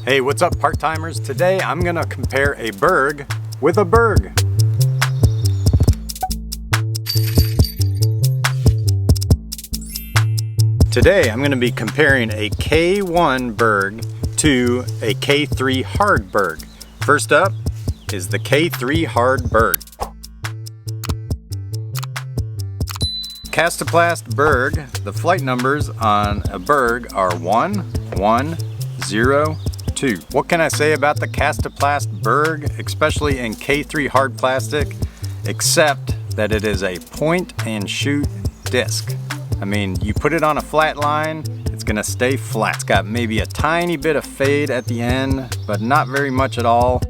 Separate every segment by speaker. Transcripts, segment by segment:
Speaker 1: Hey, what's up, part-timers? Today I'm gonna compare a BERG with a BERG. Today I'm gonna be comparing a K1 BERG to a K3 hard BERG. First up is the K3 hard BERG. Kastaplast BERG, the flight numbers on a BERG are 1, 1, 0, 2. What can I say about the Kastaplast BERG, especially in K3 hard plastic, except that it is a point and shoot disc. I mean, you put it on a flat line, it's gonna stay flat. It's got maybe a tiny bit of fade at the end, but not very much at all.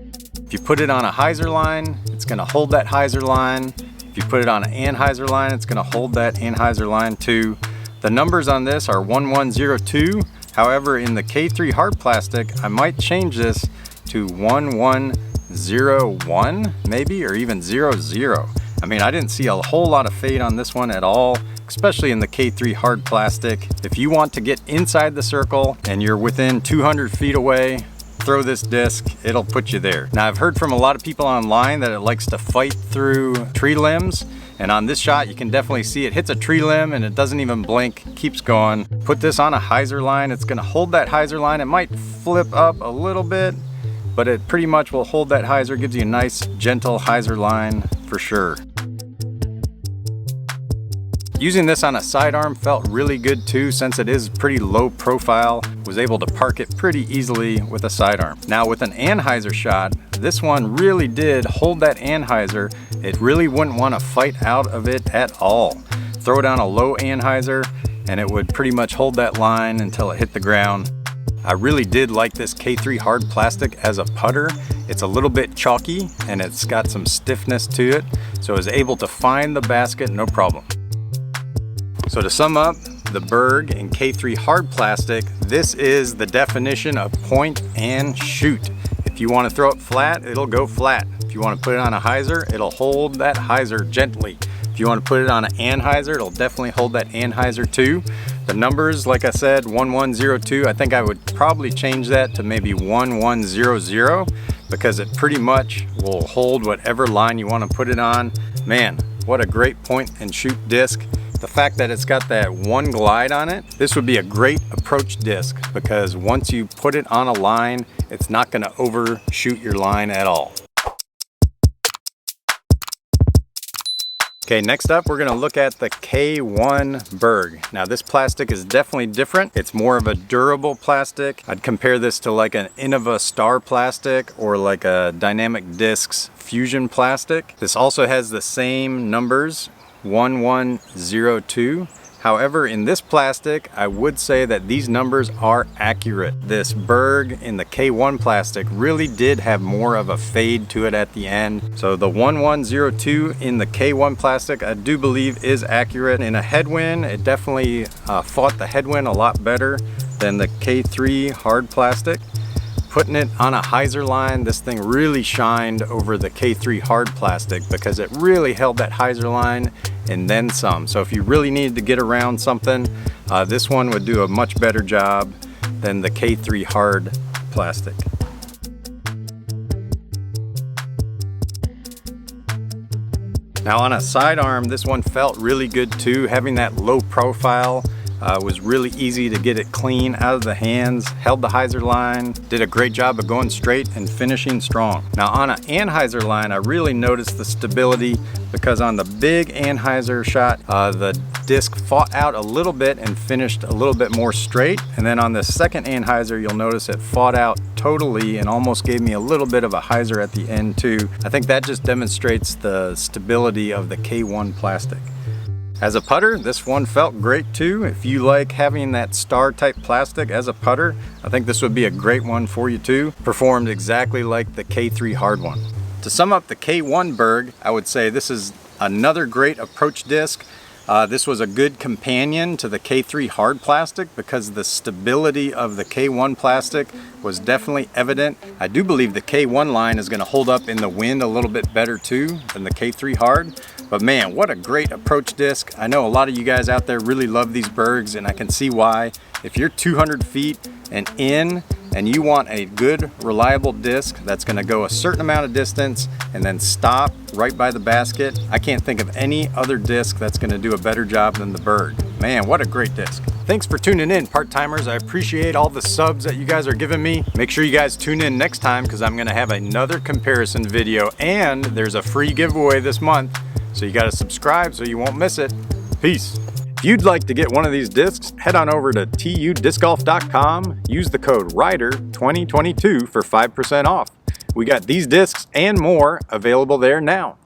Speaker 1: If you put it on a hyzer line, it's gonna hold that hyzer line. If you put it on an anhyzer line, it's gonna hold that anhyzer line too. The numbers on this are 1102. However, in the K3 hard plastic, I might change this to 1101 maybe, or even 00. I mean, I didn't see a whole lot of fade on this one at all, especially in the K3 hard plastic. If you want to get inside the circle and you're within 200 feet away, throw this disc, it'll put you there. Now, I've heard from a lot of people online that it likes to fight through tree limbs. And on this shot, you can definitely see it hits a tree limb and it doesn't even blink, keeps going. Put this on a hyzer line, it's gonna hold that hyzer line. It might flip up a little bit, but it pretty much will hold that hyzer, gives you a nice, gentle hyzer line for sure. Using this on a sidearm felt really good too, since it is pretty low profile. Was able to park it pretty easily with a sidearm. Now with an anhyzer shot, this one really did hold that anhyzer. It really wouldn't want to fight out of it at all. Throw down a low anhyzer and it would pretty much hold that line until it hit the ground. I really did like this K3 hard plastic as a putter. It's a little bit chalky and it's got some stiffness to it, so I was able to find the basket no problem. So to sum up, the BERG in K3 hard plastic, this is the definition of point and shoot. If you want to throw it flat, it'll go flat. If you want to put it on a hyzer, it'll hold that hyzer gently. If you want to put it on an anhyzer, it'll definitely hold that anhyzer too. The numbers, like I said, 1102, I think I would probably change that to maybe 1100 because it pretty much will hold whatever line you want to put it on. Man, what a great point and shoot disc. The fact that it's got that one glide on it, this would be a great approach disc because once you put it on a line, it's not gonna overshoot your line at all. Okay, next up, we're gonna look at the K1 BERG. Now this plastic is definitely different. It's more of a durable plastic. I'd compare this to like an Innova Star plastic or like a Dynamic Discs Fusion plastic. This also has the same numbers, 1102. However, in this plastic, I would say that these numbers are accurate. This BERG in the K1 plastic really did have more of a fade to it at the end. So the 1102 in the K1 plastic, I do believe is accurate. In a headwind, it definitely fought the headwind a lot better than the K3 hard plastic. Putting it on a hyzer line, this thing really shined over the K3 hard plastic because it really held that hyzer line and then some. So if you really needed to get around something, this one would do a much better job than the K3 hard plastic. Now on a sidearm, this one felt really good too. Having that low profile was really easy to get it clean out of the hands, held the hyzer line, did a great job of going straight and finishing strong. Now on an anhyzer line, I really noticed the stability because on the big anhyzer shot, the disc fought out a little bit and finished a little bit more straight. And then on the second anhyzer, you'll notice it fought out totally and almost gave me a little bit of a hyzer at the end too. I think that just demonstrates the stability of the K1 plastic. As a putter, this one felt great too. If you like having that star type plastic as a putter, I think this would be a great one for you too. Performed exactly like the K3 hard one. To sum up the K1 BERG, I would say this is another great approach disc. This was a good companion to the K3 hard plastic because the stability of the K1 plastic was definitely evident. I do believe the K1 line is going to hold up in the wind a little bit better too than the K3 hard. But man, what a great approach disc. I know a lot of you guys out there really love these BERGs and I can see why. If you're 200 feet and in and you want a good, reliable disc that's gonna go a certain amount of distance and then stop right by the basket, I can't think of any other disc that's gonna do a better job than the BERG. Man, what a great disc. Thanks for tuning in, part-timers. I appreciate all the subs that you guys are giving me. Make sure you guys tune in next time because I'm gonna have another comparison video, and there's a free giveaway this month, so you gotta subscribe so you won't miss it. Peace. If you'd like to get one of these discs, head on over to tudiscgolf.com, use the code RIDER2022 for 5% off. We got these discs and more available there now.